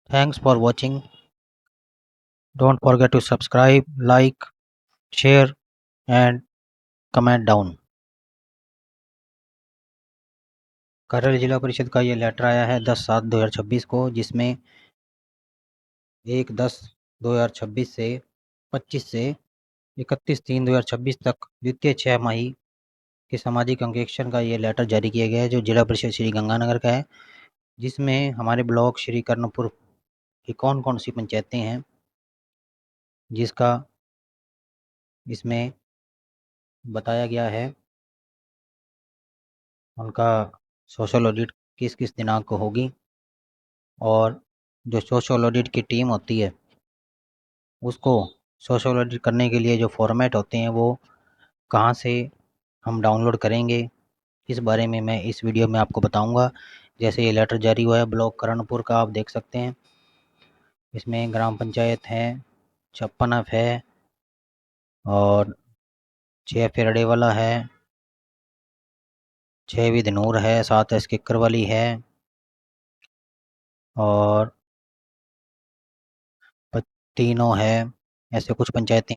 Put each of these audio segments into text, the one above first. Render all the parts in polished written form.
Thanks for watching. Don't forget to subscribe, like, share and comment down. Karauli जिला परिषद का ये लेटर आया है 10/7/2026 को, जिसमें 1/10/2026 से 25 से 31/3/2026 तक द्वितीय 6 माही के सामाजिक अंकेक्षण का ये लेटर जारी किया गया है, जो जिला परिषद श्री गंगानगर का है, जिसमें हमारे ब्लॉक श्री कर्णपुर की कौन कौन सी पंचायतें हैं, जिसका इसमें बताया गया है। उनका सोशल ऑडिट किस किस दिनांक को होगी, और जो सोशल ऑडिट की टीम होती है उसको सोशल ऑडिट करने के लिए जो फॉर्मेट होते हैं वो कहाँ से हम डाउनलोड करेंगे, इस बारे में मैं इस वीडियो में आपको बताऊंगा। जैसे ये लेटर जारी हुआ है ब्लॉक करणपुर का, आप देख सकते हैं। इसमें ग्राम पंचायत है, 56F है, और 6 फेरडे वाला है, 6 विधनूर है, 7 एसकिक्कर वाली है, और तीनों है। ऐसे कुछ पंचायतें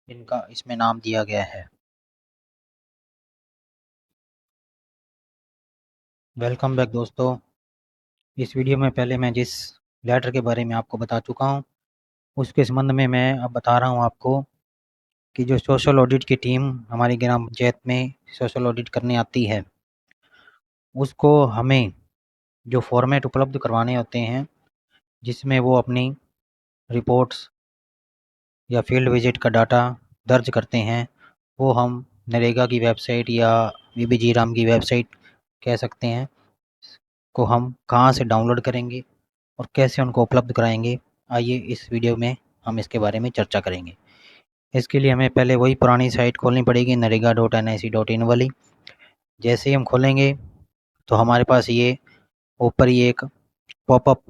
जिनका इसमें नाम दिया गया है। वेलकम बैक दोस्तों। इस वीडियो में पहले मैं जिस लेटर के बारे में आपको बता चुका हूँ, उसके संबंध में मैं अब बता रहा हूँ आपको कि जो सोशल ऑडिट की टीम हमारी ग्राम पंचायत में सोशल ऑडिट करने आती है, उसको हमें जो फॉर्मेट उपलब्ध करवाने होते हैं, जिसमें वो अपनी रिपोर्ट्स या फील्ड विजिट का डाटा दर्ज करते हैं, वो हम नरेगा की वेबसाइट या वीबीजी राम की वेबसाइट कह सकते हैं, को हम कहाँ से डाउनलोड करेंगे और कैसे उनको उपलब्ध कराएंगे। आइए इस वीडियो में हम इसके बारे में चर्चा करेंगे। इसके लिए हमें पहले वही पुरानी साइट खोलनी पड़ेगी, नरेगा.nic.in वाली। जैसे ही हम खोलेंगे तो हमारे पास ये ऊपर ही एक पॉपअप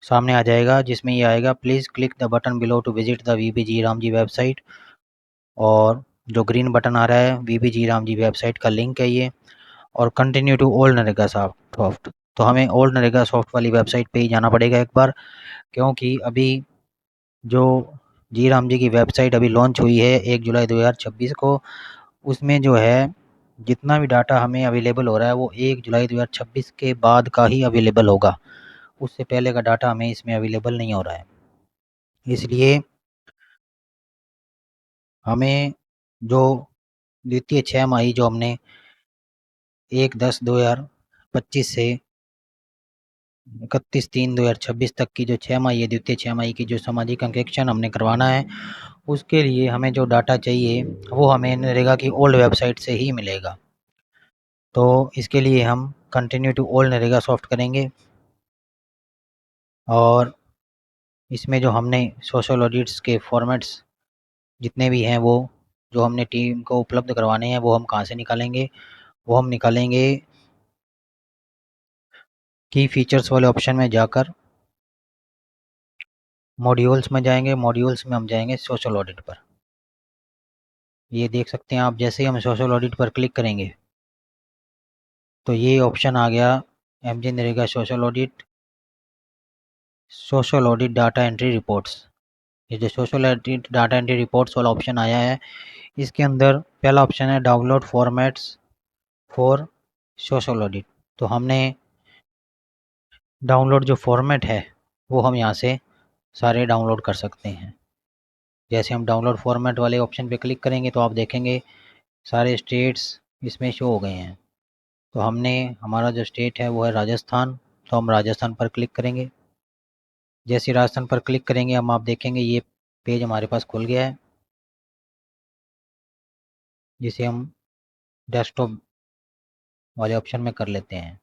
सामने आ जाएगा, जिसमें ये आएगा, please click the button below to visit the VBG RAM G website. और जो ग्रीन बटन आ रहा है, वीबीजी राम जी वेबसाइट का लिंक है ये, और continue to old NREGA soft. तो हमें ओल्ड नरेगा सॉफ्ट वाली वेबसाइट पे ही जाना पड़ेगा एक बार, क्योंकि अभी जो जी राम जी की वेबसाइट अभी लॉन्च हुई है 1 जुलाई 2026 को, उसमें जो है जितना भी डाटा हमें अवेलेबल हो रहा है वो 1 जुलाई 2026 के बाद का ही अवेलेबल होगा। उससे पहले का डाटा हमें इसमें अवेलेबल नहीं हो रहा है। इसलिए हमें जो द्वितीय 6 माही जो हमने 1/10/2025 से 31/3/2026 तक की जो 6 माही है, द्वितीय 6 माही की जो सामाजिक अंकेक्षण हमने करवाना है, उसके लिए हमें जो डाटा चाहिए वो हमें नरेगा की ओल्ड वेबसाइट से ही मिलेगा। तो इसके लिए हम continue to old NREGA soft करेंगे, और इसमें जो हमने सोशल ऑडिट्स के फॉर्मेट्स जितने भी हैं, वो जो हमने टीम को उपलब्ध करवाने हैं, वो हम कहाँ से निकालेंगे। वो हम निकालेंगे की फीचर्स वाले ऑप्शन में जाकर, मॉड्यूल्स में जाएंगे, मॉड्यूल्स में हम जाएंगे सोशल ऑडिट पर। ये देख सकते हैं आप, जैसे ही हम सोशल ऑडिट पर क्लिक करेंगे तो ये ऑप्शन आ गया, MG NREGA social audit data entry reports. ये जो social audit data entry reports वाला ऑप्शन आया है, इसके अंदर पहला ऑप्शन है download formats for social audit. तो हमने डाउनलोड जो फॉर्मेट है वो हम यहाँ से सारे डाउनलोड कर सकते हैं। जैसे हम डाउनलोड फॉर्मेट वाले ऑप्शन पे क्लिक करेंगे तो आप देखेंगे सारे स्टेट्स इसमें शो हो गए हैं। तो हमने हमारा जो स्टेट है वो है राजस्थान, तो हम राजस्थान पर क्लिक करेंगे। जैसे राजस्थान पर क्लिक करेंगे हम, आप देखेंगे ये पेज हमारे पास खुल गया है, जिसे हम डेस्कटॉप वाले ऑप्शन में कर लेते हैं।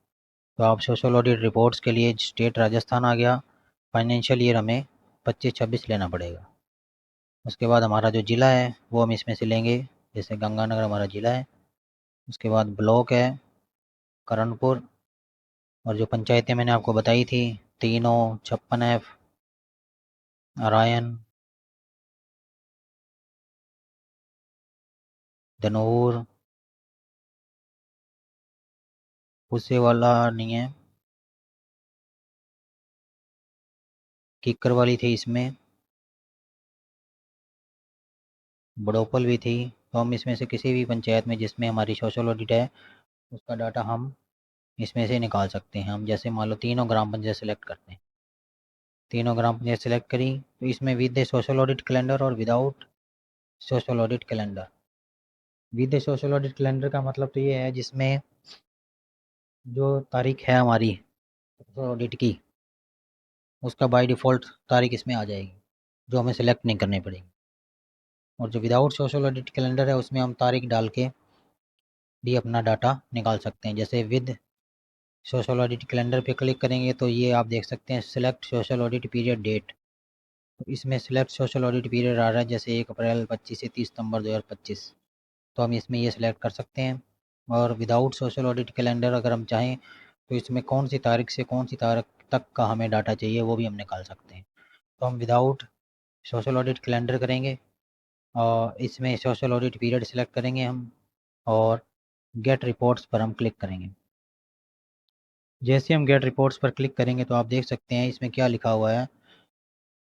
तो आप सोशल ऑडिट रिपोर्ट्स के लिए स्टेट राजस्थान आ गया, फाइनेंशियल ईयर हमें 25-26 लेना पड़ेगा। उसके बाद हमारा जो ज़िला है वो हम इसमें से लेंगे, जैसे गंगानगर हमारा ज़िला है। उसके बाद ब्लॉक है करणपुर, और जो पंचायतें मैंने आपको बताई थी तीनों, 56F, नारायण, धनौर, उससे वाला नहीं है, किक्कर वाली थी, इसमें बड़ोपल भी थी। तो हम इसमें से किसी भी पंचायत में जिसमें हमारी सोशल ऑडिट है उसका डाटा हम इसमें से निकाल सकते हैं। हम जैसे मान लो तीनों ग्राम पंचायत सेलेक्ट करते हैं, तीनों ग्राम पंचायत सेलेक्ट करी तो इसमें with the social audit calendar और without social audit calendar. With the social audit calendar का मतलब तो ये है जिसमें जो तारीख है हमारी सोशल ऑडिट की उसका बाय डिफ़ॉल्ट तारीख इसमें आ जाएगी, जो हमें सेलेक्ट नहीं करनी पड़ेगी। और जो विदाउट सोशल ऑडिट कैलेंडर है उसमें हम तारीख डाल के भी अपना डाटा निकाल सकते हैं। जैसे विद सोशल ऑडिट कैलेंडर पे क्लिक करेंगे तो ये आप देख सकते हैं select social audit period date. तो इसमें सिलेक्ट सोशल ऑडिट पीरियड आ रहा है जैसे 1 अप्रैल 25 से 30 सितंबर 2025। तो हम इसमें ये सिलेक्ट कर सकते हैं। और विदाउट सोशल ऑडिट कैलेंडर अगर हम चाहें तो इसमें कौन सी तारीख से कौन सी तारीख तक का हमें डाटा चाहिए वो भी हम निकाल सकते हैं। तो हम विदाउट सोशल ऑडिट कैलेंडर करेंगे और इसमें सोशल ऑडिट पीरियड सिलेक्ट करेंगे हम और गेट रिपोर्ट्स पर हम क्लिक करेंगे। जैसे हम गेट रिपोर्ट्स पर क्लिक करेंगे तो आप देख सकते हैं इसमें क्या लिखा हुआ है,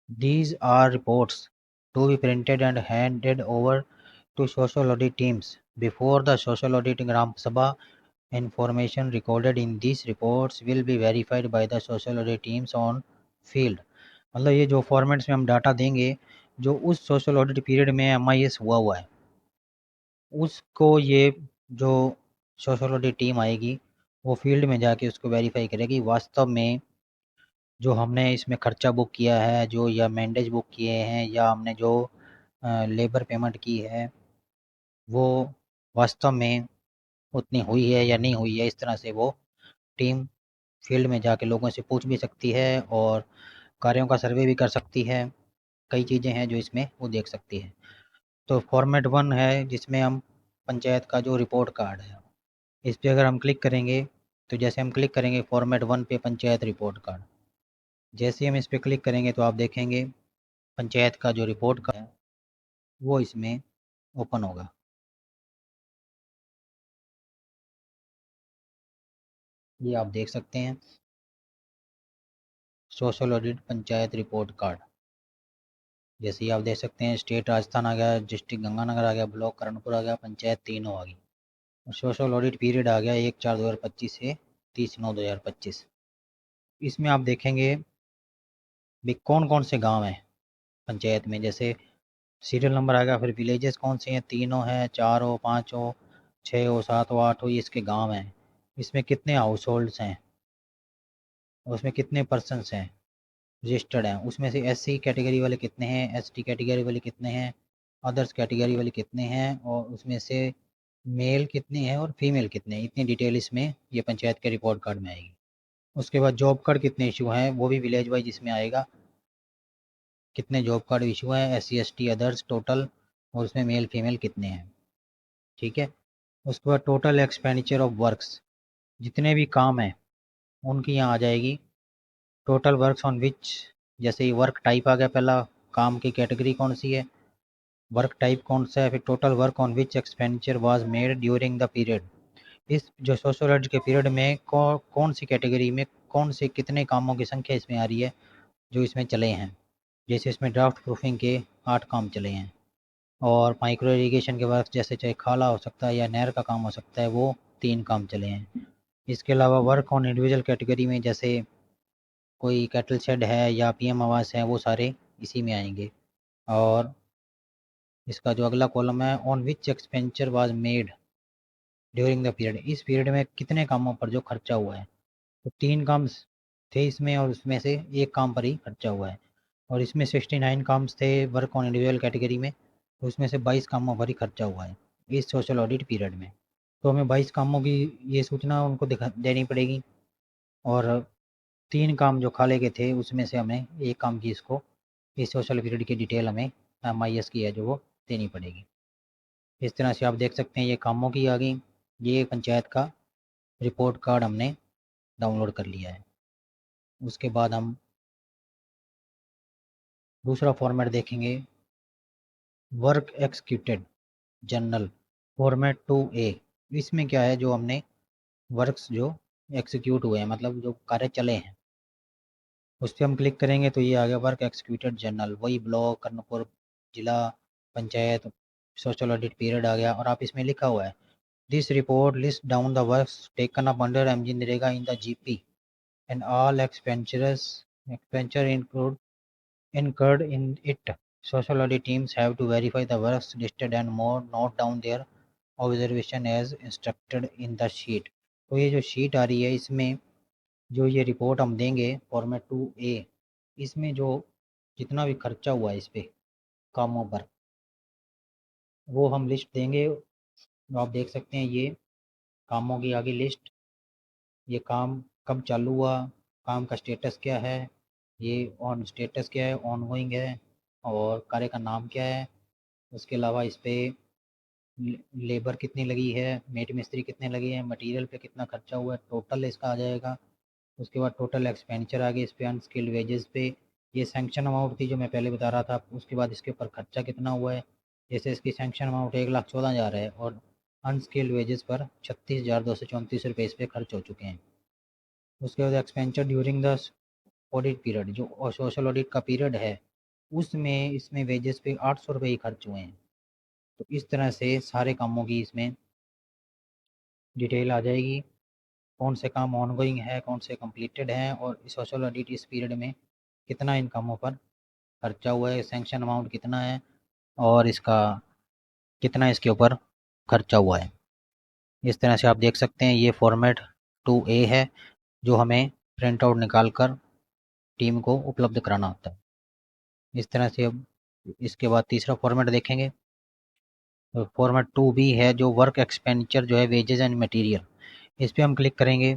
these are reports to be printed and handed over to social audit teams before the social audit Gram Sabha. Information recorded in these reports will be verified by the social audit teams on field। मतलब ये जो formats में हम data देंगे जो उस social audit period में MIS हुआ है उसको ये जो सोशल ऑडिट टीम आएगी वो फील्ड में जाके उसको वेरीफाई करेगी वास्तव में जो हमने इसमें खर्चा बुक किया है जो या मेंडेज बुक किए हैं या हमने जो लेबर पेमेंट की है वो वास्तव में उतनी हुई है या नहीं हुई है। इस तरह से वो टीम फील्ड में जाके लोगों से पूछ भी सकती है और कार्यों का सर्वे भी कर सकती है। कई चीज़ें हैं जो इसमें वो देख सकती है। तो फॉर्मेट 1 है जिसमें हम पंचायत का जो रिपोर्ट कार्ड है इस पे अगर हम क्लिक करेंगे तो जैसे हम क्लिक करेंगे फॉर्मेट 1 पे पंचायत रिपोर्ट कार्ड, जैसे ही हम इस पे क्लिक करेंगे तो आप देखेंगे पंचायत का जो रिपोर्ट कार्ड है वो इसमें ओपन होगा। ये आप देख सकते हैं social audit panchayat report card. जैसे ही आप देख सकते हैं स्टेट राजस्थान आ गया, डिस्ट्रिक्ट गंगानगर आ गया, ब्लॉक करणपुर आ गया, पंचायत तीनों आ गई और सोशल ऑडिट पीरियड आ गया 1/4/2025 से 30/9/2025। इसमें आप देखेंगे भी कौन कौन से गांव हैं पंचायत में, जैसे सीरियल नंबर आ गया, फिर विलेजेस कौन से हैं, 3 हैं, 4 हो, 5 हो, 6 हो, 7 हो, 8 हो, ये इसके गांव हैं। इसमें कितने हाउस होल्ड्स हैं और उसमें कितने पर्सनस हैं रजिस्टर्ड हैं, उसमें से SC कैटेगरी वाले कितने हैं, ST कैटेगरी वाले कितने हैं, अदर्स कैटेगरी वाले कितने हैं और उसमें से मेल कितने हैं और फीमेल कितने हैं, इतनी डिटेल इसमें ये पंचायत के रिपोर्ट कार्ड में आएगी। उसके बाद जॉब कार्ड कितने इशू हैं वो भी विलेज वाइज इसमें आएगा, कितने जॉब कार्ड इशू हैं, SC ST अदर्स टोटल और उसमें मेल फीमेल कितने हैं। ठीक है। उसके बाद टोटल एक्सपेंडिचर ऑफ वर्क्स, जितने भी काम हैं उनकी यहाँ आ जाएगी। टोटल वर्क्स ऑन विच, जैसे ही वर्क टाइप आ गया, पहला काम की कैटेगरी कौन सी है, वर्क टाइप कौन सा है, फिर total work on which expenditure was made during the period. इस जो सोशल ऑडिट के पीरियड में कौन सी कैटेगरी में कौन से कितने कामों की संख्या इसमें आ रही है जो इसमें चले हैं। जैसे इसमें ड्राफ्ट प्रूफिंग के 8 काम चले हैं और माइक्रो इरिगेशन के वर्क जैसे चाहे खाला हो सकता है या नहर का काम हो सकता है वो 3 काम चले हैं। इसके अलावा वर्क ऑन इंडिविजुअल कैटेगरी में जैसे कोई कैटल शेड है या PM आवास है वो सारे इसी में आएंगे। और इसका जो अगला कॉलम है on which expenditure was made during the period, इस पीरियड में कितने कामों पर जो खर्चा हुआ है। तो 3 काम थे इसमें और उसमें से एक काम पर ही खर्चा हुआ है। और इसमें 69 काम्स थे वर्क ऑन इंडिविजुअल कैटेगरी में, तो उसमें से 22 कामों पर ही खर्चा हुआ है इस सोशल ऑडिट पीरियड में। तो हमें 22 कामों की ये सूचना उनको दिखा देनी पड़ेगी और 3 काम जो खाले के थे उसमें से हमें एक काम की इसको इस सोशल पीरियड की डिटेल हमें MIS की है जो वो देनी पड़ेगी। इस तरह से आप देख सकते हैं ये कामों की आ गई। ये पंचायत का रिपोर्ट कार्ड हमने डाउनलोड कर लिया है। उसके बाद हम दूसरा फॉर्मेट देखेंगे, work executed general format 2A। इसमें क्या है जो हमने वर्क्स जो एग्जीक्यूट हुए हैं मतलब जो कार्य चले हैं उस पर हम क्लिक करेंगे तो ये आ गया वर्क एक्सिक्यूटेड जर्नल, वही ब्लॉक कर्णपुर जिला पंचायत सोशल ऑडिट पीरियड आ गया। और आप इसमें लिखा हुआ है this report list down the works taken up under MG NREGA in the GP and all expenditure include incurred in it. Social audit teams have to verify the works listed and more note down their observation as instructed in the sheet। तो ये जो sheet आ रही है इसमें जो ये report हम देंगे फॉर्मेट 2A, इसमें जो जितना भी खर्चा हुआ है इस पे कामों पर वो हम लिस्ट देंगे। तो आप देख सकते हैं ये कामों की आगे लिस्ट, ये काम कब चालू हुआ, काम का स्टेटस क्या है, ये ऑन स्टेटस क्या है, ऑनगोइंग है, और कार्य का नाम क्या है। उसके अलावा इस पे लेबर कितनी लगी है, मेट मिस्त्री कितने लगे हैं, मटेरियल पे कितना खर्चा हुआ है, टोटल इसका आ जाएगा। उसके बाद टोटल एक्सपेंडिचर आ गया इस पे, अनस्किल्ड वेजेस पे ये सैंक्शन अमाउंट थी जो मैं पहले बता रहा था। उसके बाद इसके ऊपर खर्चा कितना हुआ है, जैसे इसकी सैंक्शन अमाउंट 1,14,000 है और अनस्किल्ड वेजेस पर 36,234 रुपये इस पे खर्च हो चुके हैं। उसके बाद expenditure during the audit period, जो सोशल ऑडिट का पीरियड है उसमें इसमें वेजेस पे 800 रुपये ही खर्च हुए हैं। तो इस तरह से सारे कामों की इसमें डिटेल आ जाएगी, कौन से काम ऑनगोइंग है, कौन से कंप्लीटेड हैं, और सोशल ऑडिट इस पीरियड में कितना इन कामों पर खर्चा हुआ है, सैंक्शन अमाउंट कितना है, और इसका कितना इसके ऊपर खर्चा हुआ है। इस तरह से आप देख सकते हैं ये फॉर्मेट 2A है जो हमें प्रिंट आउट निकाल कर टीम को उपलब्ध कराना होता है। इस तरह से अब इसके बाद तीसरा फॉर्मेट देखेंगे तो फॉर्मेट 2B है जो वर्क एक्सपेंडिचर जो है वेजेस एंड मटेरियल, इस पर हम क्लिक करेंगे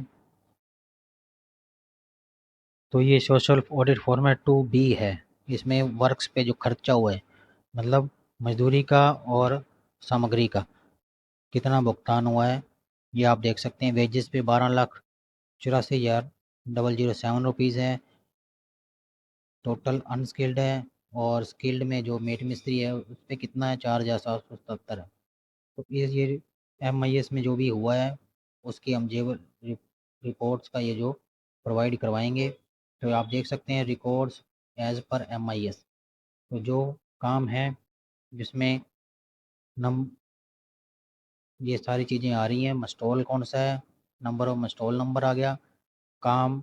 तो ये सोशल ऑडिट फॉर्मेट 2B है। इसमें वर्क्स पे जो खर्चा हुआ है मतलब मजदूरी का और सामग्री का कितना भुगतान हुआ है ये आप देख सकते हैं। वेजेस पे 12,84,007 रुपीज़ है, टोटल अनस्किल्ड है, और स्किल्ड में जो मेट मिस्त्री है उस पर कितना है 4,777 है। तो ये MIS में जो भी हुआ है उसकी हम जेब रिपोर्ट्स का ये जो प्रोवाइड करवाएंगे। तो आप देख सकते हैं रिकॉर्ड्स एज पर MIS, तो जो काम है जिसमें नम ये सारी चीज़ें आ रही हैं। मस्टॉल कौन सा है, नंबर ऑफ मस्टॉल नंबर आ गया, काम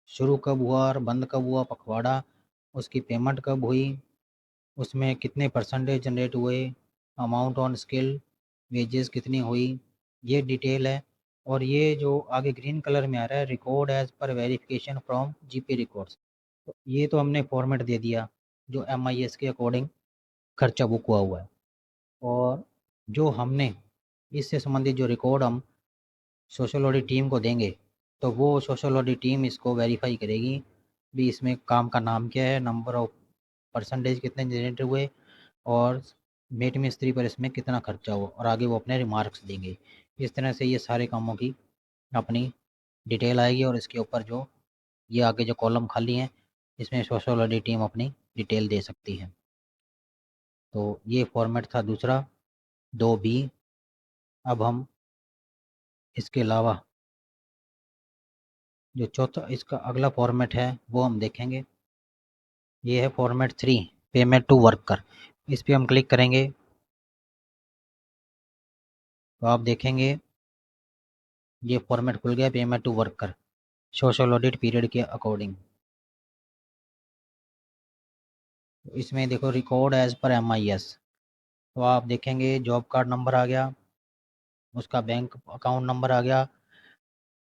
शुरू कब हुआ और बंद कब हुआ पखवाड़ा, उसकी पेमेंट कब हुई, उसमें कितने परसेंटेज जनरेट हुए, अमाउंट ऑन स्किल, वेजेस कितनी हुई, ये डिटेल है। और ये जो आगे ग्रीन कलर में आ रहा है record as per verification from GP records, तो ये तो हमने फॉर्मेट दे दिया जो MIS के अकॉर्डिंग खर्चा बुक हुआ है। और जो हमने इससे संबंधित जो रिकॉर्ड हम सोशल ऑडिट टीम को देंगे तो वो सोशल ऑडिट टीम इसको वेरीफाई करेगी भी इसमें काम का नाम क्या है, नंबर ऑफ परसेंटेज कितने जनरेट हुए, और मेट मिस्त्री पर इसमें कितना खर्चा हुआ, और आगे वो अपने रिमार्क्स देंगे। इस तरह से ये सारे कामों की अपनी डिटेल आएगी और इसके ऊपर जो ये आगे जो कॉलम खाली हैं इसमें सोशल ऑडिट टीम अपनी डिटेल दे सकती है। तो ये फॉर्मेट था दूसरा 2B। अब हम इसके अलावा जो चौथा इसका अगला फॉर्मेट है वो हम देखेंगे। ये है फॉर्मेट 3 पेमेंट टू वर्कर, इस पर हम क्लिक करेंगे तो आप देखेंगे ये फॉर्मेट खुल गया payment to worker social audit period के अकॉर्डिंग। इसमें देखो रिकॉर्ड एज पर MIS, तो आप देखेंगे जॉब कार्ड नंबर आ गया, उसका बैंक अकाउंट नंबर आ गया,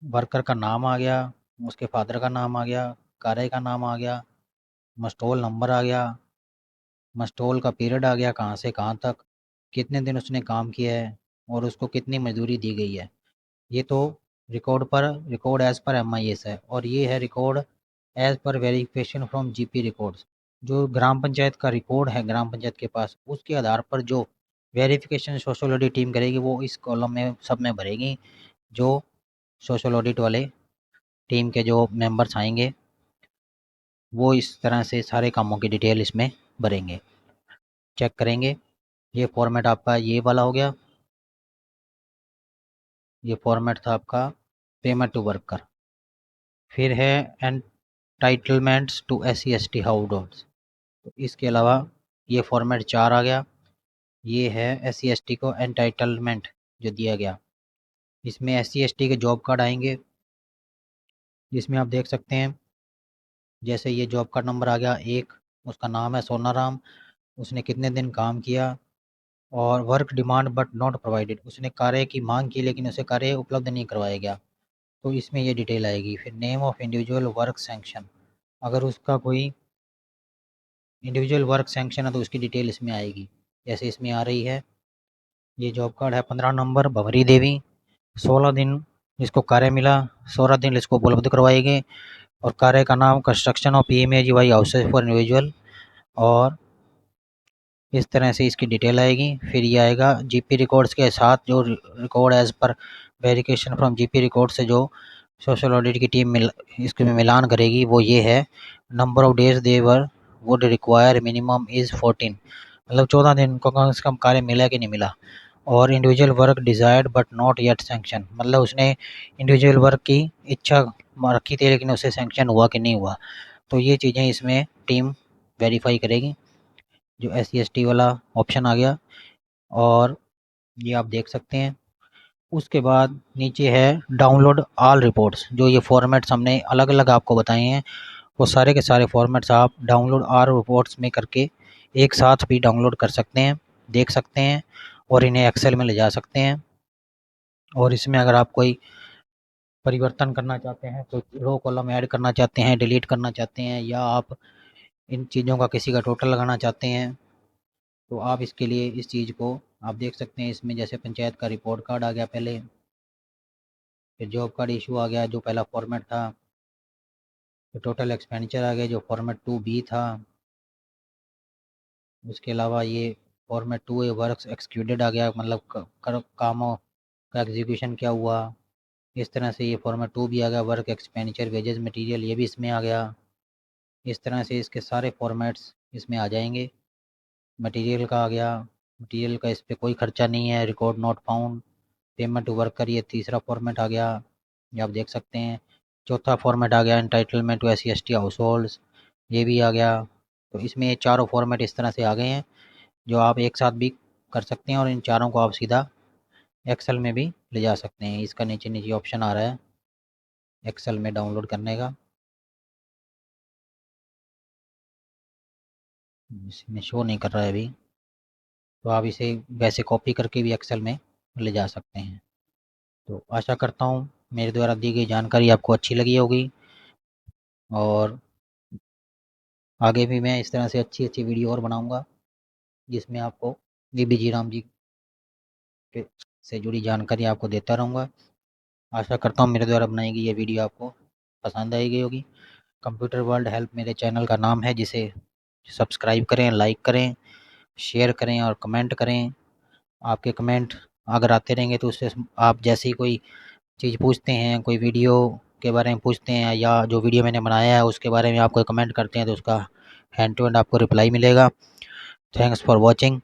वर्कर का नाम आ गया, उसके फादर का नाम आ गया, कार्य का नाम आ गया, मस्टोल नंबर आ गया, मस्टोल का पीरियड आ गया कहाँ से कहाँ तक, कितने दिन उसने काम किया है, और उसको कितनी मजदूरी दी गई है। ये तो रिकॉर्ड एज पर MIS है। और ये है record as per verification from GP records, जो ग्राम पंचायत का रिकॉर्ड है ग्राम पंचायत के पास उसके आधार पर जो वेरिफिकेशन सोशल ऑडिट टीम करेगी वो इस कॉलम में सब में भरेगी। जो सोशल ऑडिट वाले टीम के जो मेंबर्स आएंगे वो इस तरह से सारे कामों की डिटेल इसमें भरेंगे। चेक करेंगे ये फॉर्मेट आपका ये वाला हो गया, ये फॉर्मेट था आपका पेमेंट टू वर्कर। फिर है enter entitlements to SC/ST households. तो इसके अलावा ये फॉर्मेट 4 आ गया। ये है SC/ST को एंटाइटलमेंट जो दिया गया। इसमें SC/ST के जॉब कार्ड आएंगे, जिसमें आप देख सकते हैं जैसे ये जॉब कार्ड नंबर आ गया 1, उसका नाम है सोनाराम, उसने कितने दिन काम किया, और work demand but not provided, उसने कार्य की मांग की लेकिन उसे कार्य उपलब्ध नहीं करवाया गया, तो इसमें ये डिटेल आएगी। फिर name of individual work sanction, अगर उसका कोई इंडिविजुअल वर्क सैंक्शन है तो उसकी डिटेल इसमें आएगी, जैसे इसमें आ रही है। ये जॉब कार्ड है 15 नंबर भंवरी देवी, 16 दिन इसको कार्य मिला, 16 दिन इसको उपलब्ध करवाए गए, और कार्य का नाम construction of PMAGY houses for individual, और इस तरह से इसकी डिटेल आएगी। फिर ये आएगा GP रिकॉर्ड्स के साथ जो record as per verification from GP record से जो सोशल ऑडिट की टीम इसके में मिलान करेगी, वो ये है number of days they would require minimum is 14, मतलब 14 दिन को कम से कम कार्य मिला कि नहीं मिला। और individual work desired but not yet sanction, मतलब उसने इंडिविजुअल वर्क की इच्छा रखी थी लेकिन उसे सैंक्शन हुआ कि नहीं हुआ, तो ये चीज़ें इसमें टीम वेरीफाई करेगी। जो SC/ST वाला ऑप्शन आ गया, और ये आप देख सकते हैं। उसके बाद नीचे है डाउनलोड ऑल रिपोर्ट्स, जो ये फॉर्मेट्स हमने अलग अलग आपको बताए हैं, वो सारे के सारे फॉर्मेट्स आप डाउनलोड ऑल रिपोर्ट्स में करके एक साथ भी डाउनलोड कर सकते हैं, देख सकते हैं, और इन्हें एक्सेल में ले जा सकते हैं। और इसमें अगर आप कोई परिवर्तन करना चाहते हैं, तो रो कॉलम ऐड करना चाहते हैं, डिलीट करना चाहते हैं, या आप इन चीज़ों का किसी का टोटल लगाना चाहते हैं, तो आप इसके लिए इस चीज़ को आप देख सकते हैं। इसमें जैसे पंचायत का रिपोर्ट कार्ड आ गया पहले, फिर जॉब कार्ड इशू आ गया जो पहला फॉर्मेट था, फिर टोटल एक्सपेंडिचर आ गया जो फॉर्मेट 2B था। उसके अलावा ये फॉर्मेट 2A वर्क्स एक्सक्यूडेड आ गया, मतलब कामों का एग्जीक्यूशन क्या हुआ। इस तरह से ये फॉर्मेट 2B आ गया, वर्क एक्सपेंडिचर वेजेस मटेरियल, ये भी इसमें आ गया। इस तरह से इसके सारे फॉर्मेट्स इसमें आ जाएंगे। मटेरियल का आ गया, मटेरियल का इस पर कोई खर्चा नहीं है, record not found. Payment to worker, ये तीसरा फॉर्मेट आ गया, ये आप देख सकते हैं। चौथा फॉर्मेट आ गया entitlement to SC/ST house holds, ये भी आ गया। तो इसमें ये चारों फॉर्मेट इस तरह से आ गए हैं जो आप एक साथ भी कर सकते हैं, और इन चारों को आप सीधा एक्सेल में भी ले जा सकते हैं। इसका नीचे नीचे ऑप्शन आ रहा है एक्सेल में डाउनलोड करने का, इसमें शो नहीं कर रहा है अभी, तो आप इसे वैसे कॉपी करके भी एक्सेल में ले जा सकते हैं। तो आशा करता हूँ मेरे द्वारा दी गई जानकारी आपको अच्छी लगी होगी, और आगे भी मैं इस तरह से अच्छी अच्छी वीडियो और बनाऊंगा जिसमें आपको VB जी राम जी के से जुड़ी जानकारी आपको देता रहूँगा। आशा करता हूँ मेरे द्वारा बनाई गई ये वीडियो आपको पसंद आई गई होगी। कंप्यूटर वर्ल्ड हेल्प मेरे चैनल का नाम है, जिसे सब्सक्राइब करें, लाइक करें, शेयर करें और कमेंट करें। आपके कमेंट अगर आते रहेंगे तो उससे आप जैसे ही कोई चीज़ पूछते हैं, कोई वीडियो के बारे में पूछते हैं, या जो वीडियो मैंने बनाया है उसके बारे में आप कोई कमेंट करते हैं, तो उसका हैंड टू हैंड आपको रिप्लाई मिलेगा। Thanks for watching.